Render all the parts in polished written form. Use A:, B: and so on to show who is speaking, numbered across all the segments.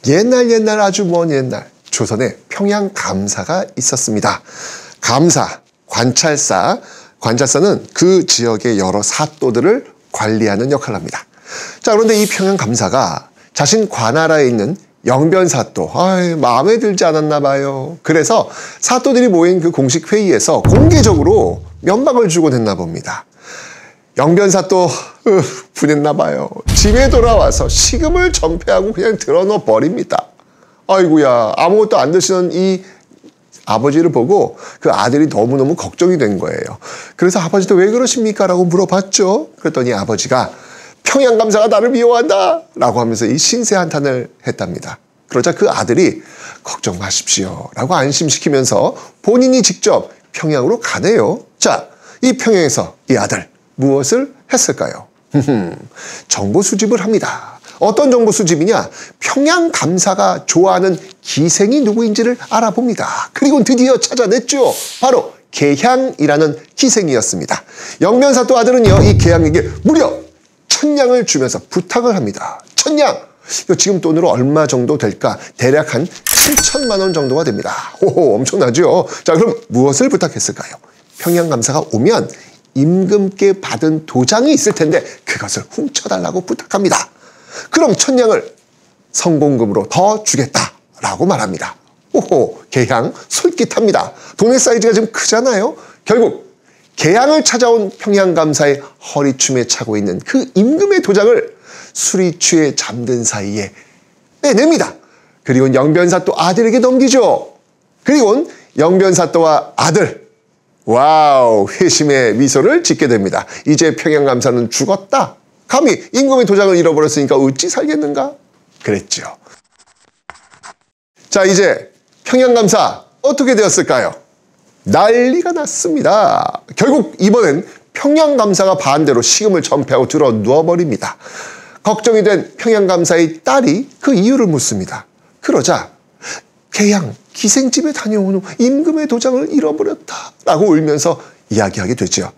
A: 옛날 아주 먼 옛날 조선에 평양감사가 있었습니다. 감사, 관찰사는 그 지역의 여러 사또들을 관리하는 역할을 합니다. 자, 그런데 이 평양감사가 자신 관하라에 있는 영변사또, 마음에 들지 않았나 봐요. 그래서 사또들이 모인 그 공식 회의에서 공개적으로 면박을 주곤 했나 봅니다. 영변사또 분했나 봐요. 집에 돌아와서 식음을 전폐하고 그냥 드러넣어 버립니다. 아이고야, 아무것도 안 드시는 이 아버지를 보고 그 아들이 너무너무 걱정이 된 거예요. 그래서 아버지도 왜 그러십니까? 라고 물어봤죠. 그랬더니 아버지가 평양감사가 나를 미워한다 라고 하면서 이 신세 한탄을 했답니다. 그러자 그 아들이 걱정 마십시오 라고 안심시키면서 본인이 직접 평양으로 가네요. 자, 이 평양에서 이 아들 무엇을 했을까요? 정보 수집을 합니다. 어떤 정보 수집이냐? 평양감사가 좋아하는 기생이 누구인지를 알아봅니다. 그리고 드디어 찾아냈죠. 바로 계향이라는 기생이었습니다. 영변사또 아들은요, 이 계향에게 무려 1000냥을 주면서 부탁을 합니다. 1000냥! 이거 지금 돈으로 얼마 정도 될까? 대략 한 7천만 원 정도가 됩니다. 오, 엄청나죠? 자, 그럼 무엇을 부탁했을까요? 평양감사가 오면 임금께 받은 도장이 있을 텐데 그것을 훔쳐달라고 부탁합니다. 그럼 1000냥을 성공금으로 더 주겠다라고 말합니다. 오호, 계향 솔깃합니다. 돈의 사이즈가 좀 크잖아요. 결국 계향을 찾아온 평양감사의 허리춤에 차고 있는 그 임금의 도장을 술이 취해 잠든 사이에 빼냅니다. 그리고 영변사또 아들에게 넘기죠. 그리고 영변사또와 아들, 와우, 회심의 미소를 짓게 됩니다. 이제 평양감사는 죽었다. 감히 임금의 도장을 잃어버렸으니까 어찌 살겠는가? 그랬죠. 자, 이제 평양감사 어떻게 되었을까요? 난리가 났습니다. 결국 이번엔 평양감사가 반대로 식음을 전폐하고 들어 누워버립니다. 걱정이 된 평양감사의 딸이 그 이유를 묻습니다. 그러자 계향, 기생집에 다녀온 후 임금의 도장을 잃어버렸다 라고 울면서 이야기하게 되죠.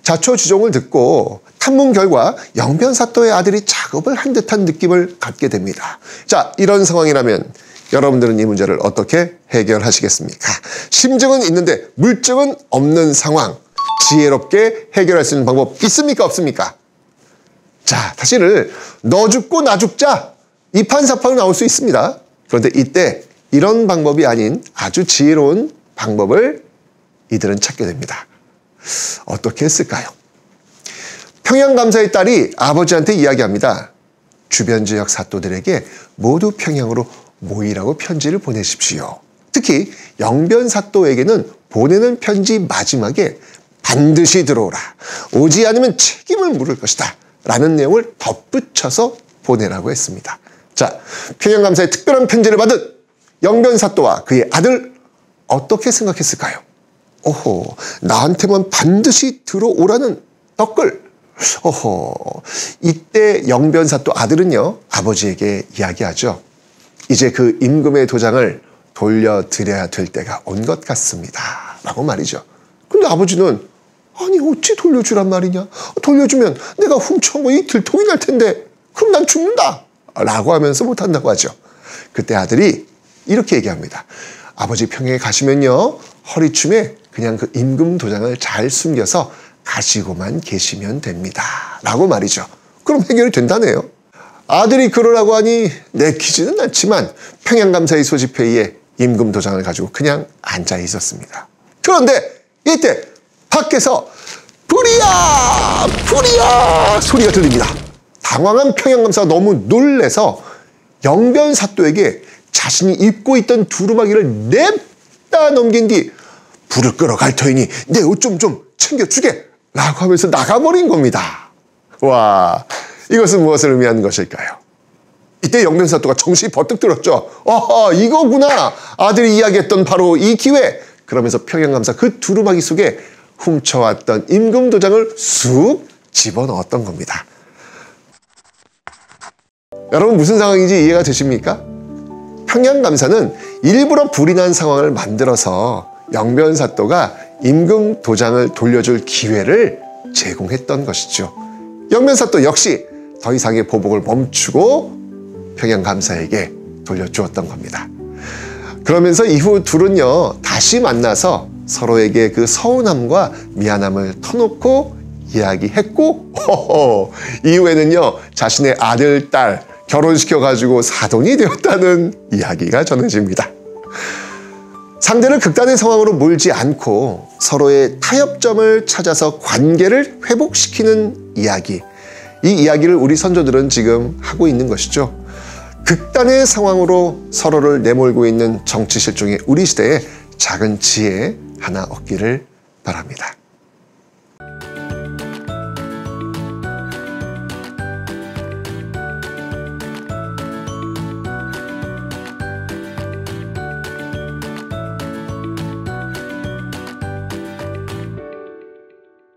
A: 자초지종을 듣고 탐문 결과 영변사또의 아들이 작업을 한 듯한 느낌을 갖게 됩니다. 자, 이런 상황이라면 여러분들은 이 문제를 어떻게 해결하시겠습니까? 심증은 있는데 물증은 없는 상황, 지혜롭게 해결할 수 있는 방법 있습니까? 없습니까? 자, 사실은 너 죽고 나 죽자 이판사판으로 나올 수 있습니다. 그런데 이때 이런 방법이 아닌 아주 지혜로운 방법을 이들은 찾게 됩니다. 어떻게 했을까요? 평양감사의 딸이 아버지한테 이야기합니다. 주변 지역 사또들에게 모두 평양으로 모이라고 편지를 보내십시오. 특히 영변사또에게는 보내는 편지 마지막에 반드시 들어오라. 오지 않으면 책임을 물을 것이다. 라는 내용을 덧붙여서 보내라고 했습니다. 자, 평양감사의 특별한 편지를 받은 영변사또와 그의 아들 어떻게 생각했을까요? 오호, 나한테만 반드시 들어오라는 댓글. 오호, 이때 영변사또 아들은요, 아버지에게 이야기하죠. 이제 그 임금의 도장을 돌려드려야 될 때가 온 것 같습니다. 라고 말이죠. 근데 아버지는 아니 어찌 돌려주란 말이냐? 돌려주면 내가 훔쳐온 거 이 들통이 날 텐데 그럼 난 죽는다. 라고 하면서 못한다고 하죠. 그때 아들이 이렇게 얘기합니다. 아버지 평양에 가시면요, 허리춤에 그냥 그 임금 도장을 잘 숨겨서 가시고만 계시면 됩니다. 라고 말이죠. 그럼 해결이 된다네요. 아들이 그러라고 하니 내키지는 않지만 평양감사의 소집회의에 임금 도장을 가지고 그냥 앉아 있었습니다. 그런데 이때 밖에서 불이야! 불이야! 소리가 들립니다. 당황한 평양감사가 너무 놀래서 영변사또에게 자신이 입고 있던 두루마기를 냅다 넘긴 뒤 불을 끌어 갈 터이니 내 옷 좀 챙겨주게! 라고 하면서 나가버린 겁니다. 와, 이것은 무엇을 의미하는 것일까요? 이때 영변사또가 정신이 버뜩 들었죠. 이거구나. 아들이 이야기했던 바로 이 기회. 그러면서 평양감사 그 두루마기 속에 훔쳐왔던 임금 도장을 쑥 집어넣었던 겁니다. 여러분 무슨 상황인지 이해가 되십니까? 평양감사는 일부러 불이 난 상황을 만들어서 영변사또가 임금 도장을 돌려줄 기회를 제공했던 것이죠. 영변사또 역시 더 이상의 보복을 멈추고 평양감사에게 돌려주었던 겁니다. 그러면서 이후 둘은요, 다시 만나서 서로에게 그 서운함과 미안함을 터놓고 이야기했고, 이후에는요, 자신의 아들, 딸 결혼시켜가지고 사돈이 되었다는 이야기가 전해집니다. 상대를 극단의 상황으로 몰지 않고 서로의 타협점을 찾아서 관계를 회복시키는 이야기. 이 이야기를 우리 선조들은 지금 하고 있는 것이죠. 극단의 상황으로 서로를 내몰고 있는 정치 실종의 우리 시대에 작은 지혜 하나 얻기를 바랍니다.